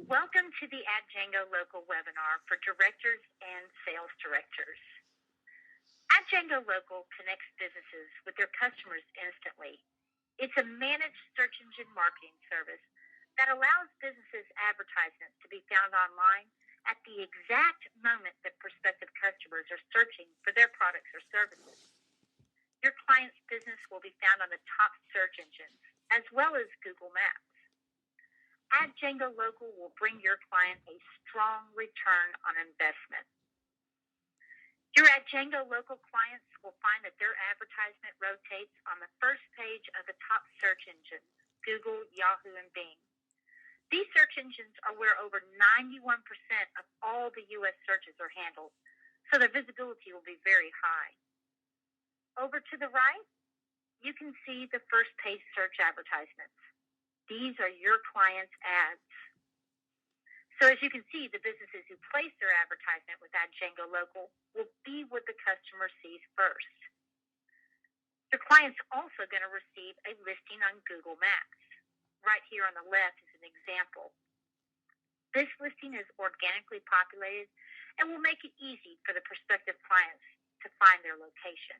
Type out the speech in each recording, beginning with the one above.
Welcome to the adJango Local webinar for directors and sales directors. adJango Local connects businesses with their customers instantly. It's a managed search engine marketing service that allows businesses' advertisements to be found online at the exact moment that prospective customers are searching for their products or services. Your client's business will be found on the top search engines, as well as Google Maps. adJango Local will bring your client a strong return on investment. Your adJango Local clients will find that their advertisement rotates on the first page of the top search engines, Google, Yahoo, and Bing. These search engines are where over 91% of all the U.S. searches are handled, so their visibility will be very high. Over to the right, you can see the first page search advertisements. These are your clients' ads. So as you can see, the businesses who place their advertisement with adJango Local will be what the customer sees first. Your client's also going to receive a listing on Google Maps. Right here on the left is an example. This listing is organically populated and will make it easy for the prospective clients to find their location.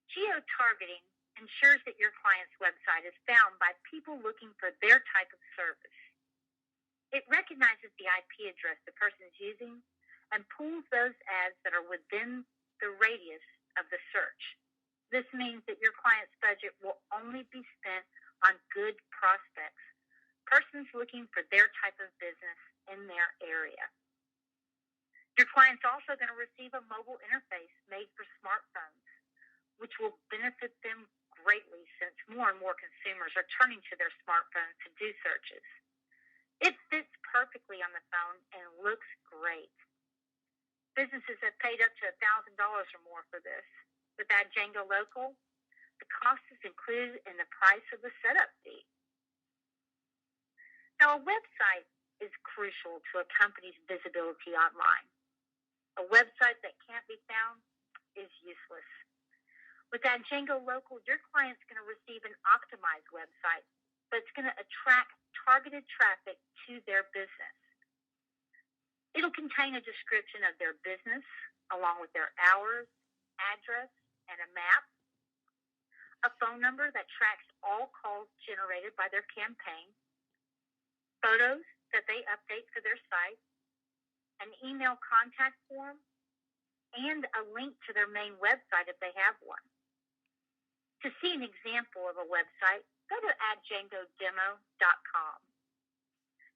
Geo-targeting ensures that your client's website is found by people looking for their type of service. It recognizes the IP address the person is using and pulls those ads that are within the radius of the search. This means that your client's budget will only be spent on good prospects, persons looking for their type of business in their area. Your client's also going to receive a mobile interface made for smartphones, which will benefit them greatly since more and more consumers are turning to their smartphones to do searches. It fits perfectly on the phone and looks great. Businesses have paid up to $1,000 or more for this. With adJango Local, the cost is included in the price of the setup fee. Now, a website is crucial to a company's visibility online. A website that can't be found is useless. With adJango Local, your client's going to receive an optimized website that's going to attract targeted traffic to their business. It'll contain a description of their business, along with their hours, address, and a map, a phone number that tracks all calls generated by their campaign, photos that they update for their site, an email contact form, and a link to their main website if they have one. To see an example of a website, go to adJangodemo.com.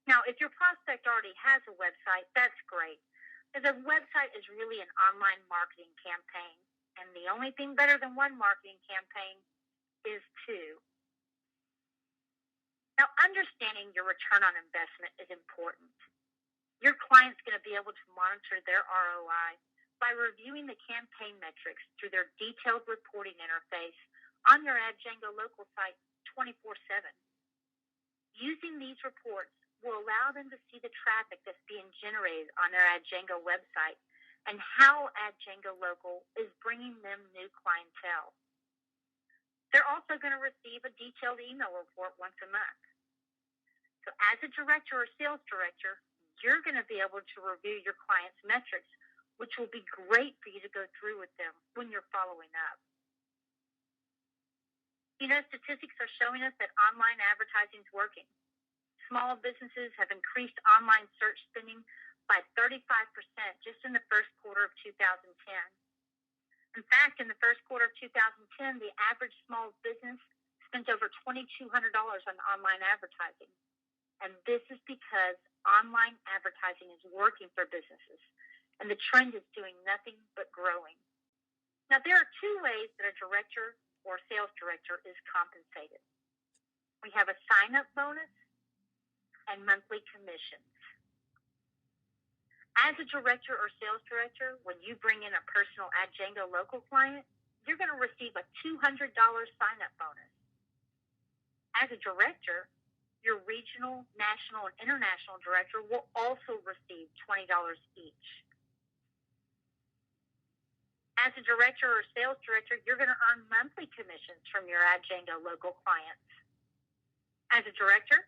Now, if your prospect already has a website, that's great, because a website is really an online marketing campaign, and the only thing better than one marketing campaign is two. Now, understanding your return on investment is important. Your client's going to be able to monitor their ROI by reviewing the campaign metrics through their detailed reporting interface on your adJango Local site 24/7. Using these reports will allow them to see the traffic that's being generated on their adJango website and how adJango Local is bringing them new clientele. They're also going to receive a detailed email report once a month. So as a director or sales director, you're going to be able to review your client's metrics, which will be great for you to go through with them when you're following up. You know, statistics are showing us that online advertising is working. Small businesses have increased online search spending by 35% just in the first quarter of 2010. In fact, in the first quarter of 2010, the average small business spent over $2,200 on online advertising. And this is because online advertising is working for businesses, and the trend is doing nothing but growing. Now, there are two ways that a director or sales director is compensated. We have a sign-up bonus and monthly commissions. As a director or sales director, when you bring in a personal adJango Local client, you're going to receive a $200 sign-up bonus. As a director, your regional, national, and international director will also receive $20 each. As a director or sales director, you're going to earn monthly commissions from your adJango Local clients. As a director,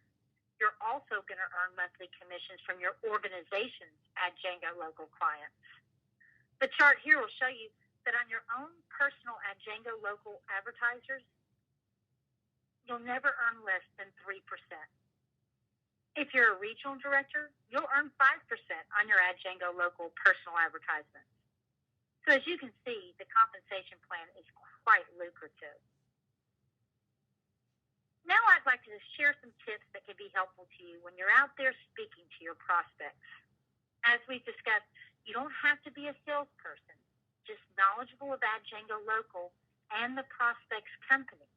you're also going to earn monthly commissions from your organization's adJango local clients. The chart here will show you that on your own personal adJango local advertisers, you'll never earn less than 3%. If you're a regional director, you'll earn 5% on your adJango local personal advertisements. So as you can see, the compensation plan is quite lucrative. Now I'd like to share some tips that can be helpful to you when you're out there speaking to your prospects. As we've discussed, you don't have to be a salesperson, just knowledgeable of adJango local and the prospect's company.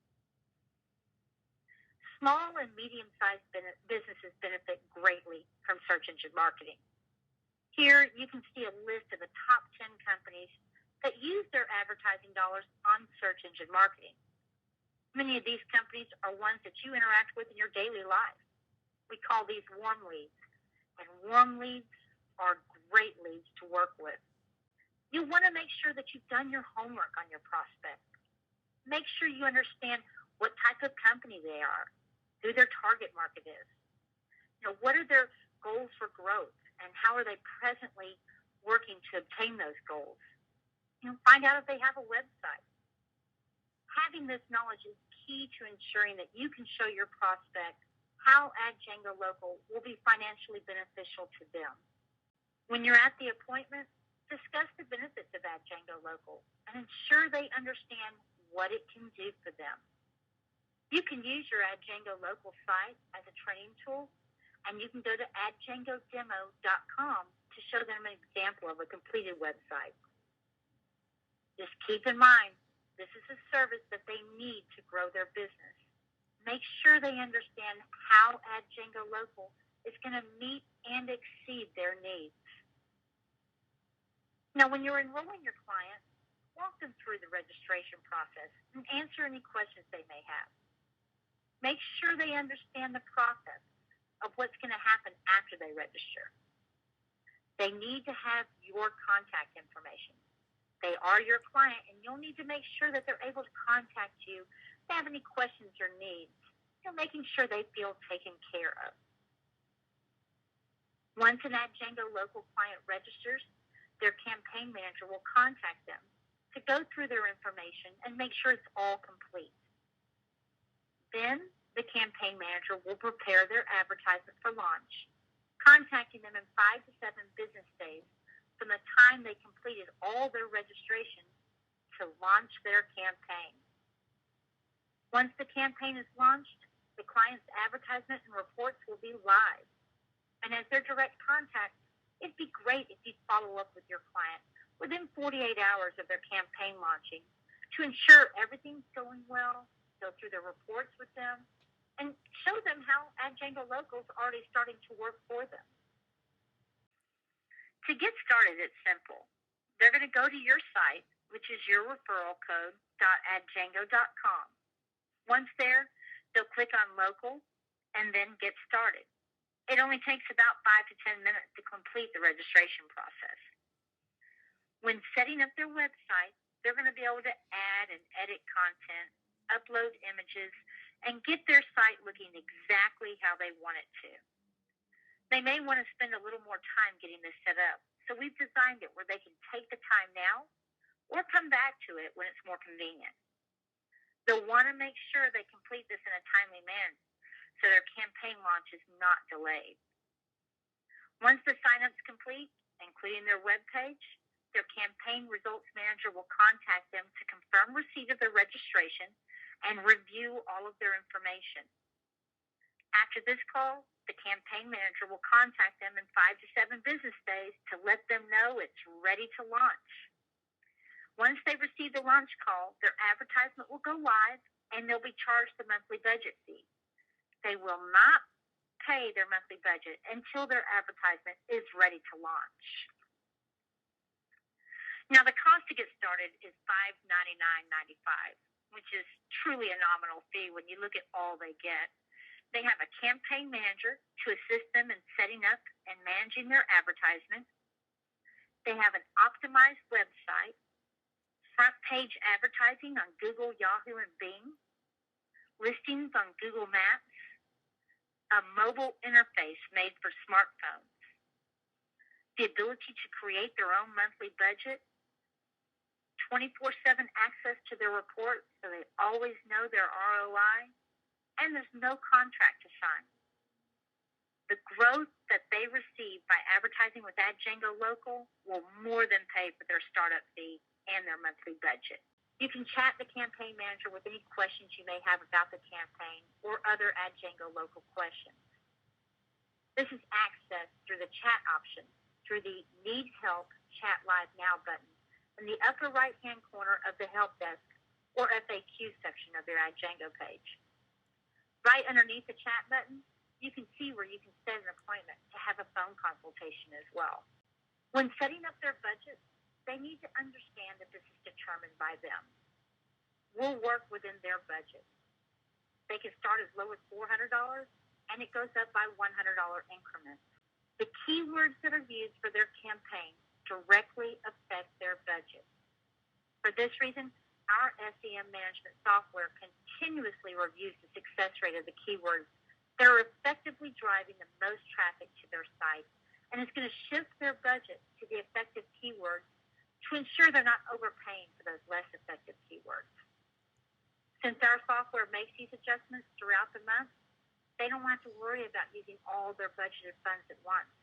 Small and medium-sized businesses benefit greatly from search engine marketing. Here you can see a list of the top 10 companies that use their advertising dollars on search engine marketing. Many of these companies are ones that you interact with in your daily life. We call these warm leads, and warm leads are great leads to work with. You want to make sure that you've done your homework on your prospect. Make sure you understand what type of company they are, who their target market is. What are their goals for growth, and how are they presently working to obtain those goals? Find out if they have a website. Having this knowledge is key to ensuring that you can show your prospect how adJango local will be financially beneficial to them. When you're at the appointment, discuss the benefits of adJango local and ensure they understand what it can do for them. You can use your adJango local site as a training tool, and you can go to adjangodemo.com to show them an example of a completed website. Just keep in mind, this is a service that they need to grow their business. Make sure they understand how adJango local is going to meet and exceed their needs. Now, when you're enrolling your clients, walk them through the registration process and answer any questions they may have. Make sure they understand the process of what's going to happen after they register. They need to have your contact information. They are your client, and you'll need to make sure that they're able to contact you if they have any questions or needs. Making sure they feel taken care of. Once an adJango local client registers, their campaign manager will contact them to go through their information and make sure it's all complete. Then the campaign manager will prepare their advertisement for launch, contacting them in 5 to 7 business days from the time they completed all their registration to launch their campaign. Once the campaign is launched, the client's advertisement and reports will be live. And as their direct contact, it'd be great if you'd follow up with your client within 48 hours of their campaign launching to ensure everything's going well, go through their reports with them, and show them how adJango local is already starting to work for them. To get started, it's simple. They're going to go to your site, which is your referral code, adjango.com. Once there, they'll click on local and then get started. It only takes about 5 to 10 minutes to complete the registration process. When setting up their website, they're going to be able to add and edit content, upload images, and get their site looking exactly how they want it to. They may want to spend a little more time getting this set up, so we've designed it where they can take the time now or come back to it when it's more convenient. They'll want to make sure they complete this in a timely manner so their campaign launch is not delayed. Once the sign-up's complete, including their web page, their campaign results manager will contact them to confirm receipt of their registration and review all of their information. After this call, the campaign manager will contact them in 5 to 7 business days to let them know it's ready to launch. Once they receive the launch call, their advertisement will go live and they'll be charged the monthly budget fee. They will not pay their monthly budget until their advertisement is ready to launch. Now, the cost to get started is $599.95, which is truly a nominal fee when you look at all they get. They have a campaign manager to assist them in setting up and managing their advertisement. They have an optimized website, front page advertising on Google, Yahoo, and Bing, listings on Google Maps, a a mobile interface made for smartphones, the ability to create their own monthly budget, 24/7 access to their reports so they always know their ROI, and there's no contract to sign. The growth that they receive by advertising with adJango Local will more than pay for their startup fee and their monthly budget. You can chat the campaign manager with any questions you may have about the campaign or other adJango Local questions. This is accessed through the chat option through the Need Help Chat Live Now button in the upper right-hand corner of the Help Desk or FAQ section of your adJango page. Right underneath the chat button, you can see where you can set an appointment to have a phone consultation as well. When setting up their budget, they need to understand that this is determined by them. We'll work within their budget. They can start as low as $400, and it goes up by $100 increments. The keywords that are used for their campaign directly affect their budget. For this reason, our SEM management software continuously reviews the success rate of the keywords that are effectively driving the most traffic to their site, and is going to shift their budget to the effective keywords to ensure they're not overpaying for those less effective keywords. Since our software makes these adjustments throughout the month, they don't have to worry about using all their budgeted funds at once.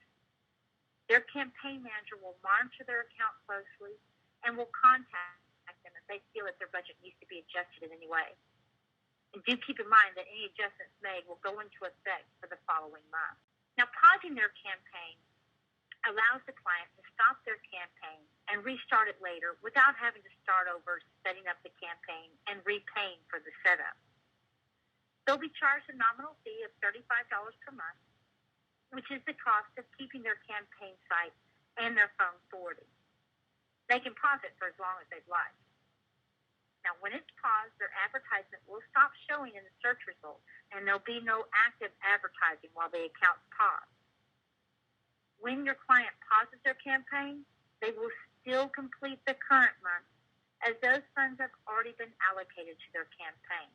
Their campaign manager will monitor their account closely and will contact them if they feel that their budget needs to be adjusted in any way. And do keep in mind that any adjustments made will go into effect for the following month. Now, pausing their campaign allows the client to stop their campaign and restart it later without having to start over setting up the campaign and repaying for the setup. They'll be charged a nominal fee of $35 per month, which is the cost of keeping their campaign site and their phone forwarded. They can pause it for as long as they'd like. Now, when it's paused, their advertisement will stop showing in the search results, and there'll be no active advertising while the account's paused. When your client pauses their campaign, they will still complete the current month, as those funds have already been allocated to their campaign.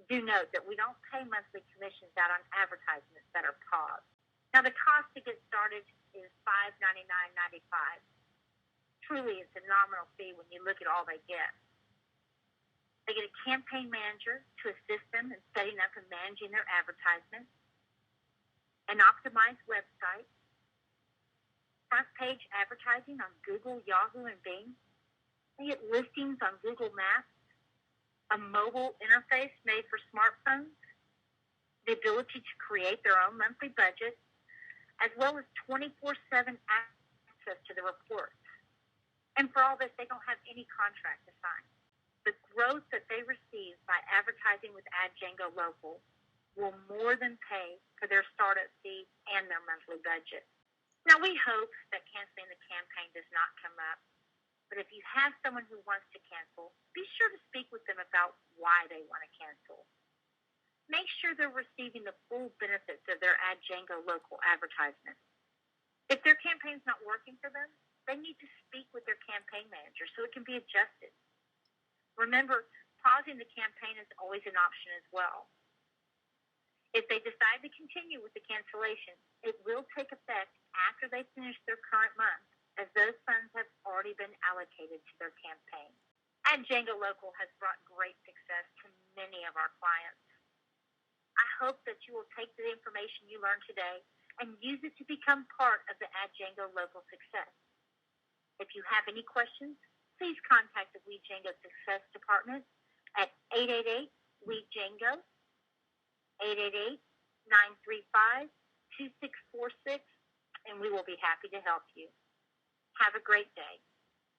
Do note that we don't pay monthly commissions out on advertisements that are paused. Now, the cost to get started is $599.95. Truly, it's a nominal fee when you look at all they get. They get a campaign manager to assist them in setting up and managing their advertisements, an optimized website, front page advertising on Google, Yahoo, and Bing. They get listings on Google Maps, a mobile interface made for smartphones, the ability to create their own monthly budget, as well as 24/7 access to the reports. And for all this, they don't have any contract to sign. The growth that they receive by advertising with adJango Local will more than pay for their startup fee and their monthly budget. Now, we hope that canceling the campaign does not come up, but if you have someone who wants to cancel, be sure to speak with them about why they want to cancel. Make sure they're receiving the full benefits of their adJango Local advertisement. If their campaign's not working for them, they need to speak with their campaign manager so it can be adjusted. Remember, pausing the campaign is always an option as well. If they decide to continue with the cancellation, it will take effect after they finish their current month, as those funds have already been allocated to their campaign. adJango Local has brought great success to many of our clients. I hope that you will take the information you learned today and use it to become part of the adJango Local success. If you have any questions, please contact the WeDjango Success Department at 888-WeDjango, 888-935-2646, and we will be happy to help you. Have a great day.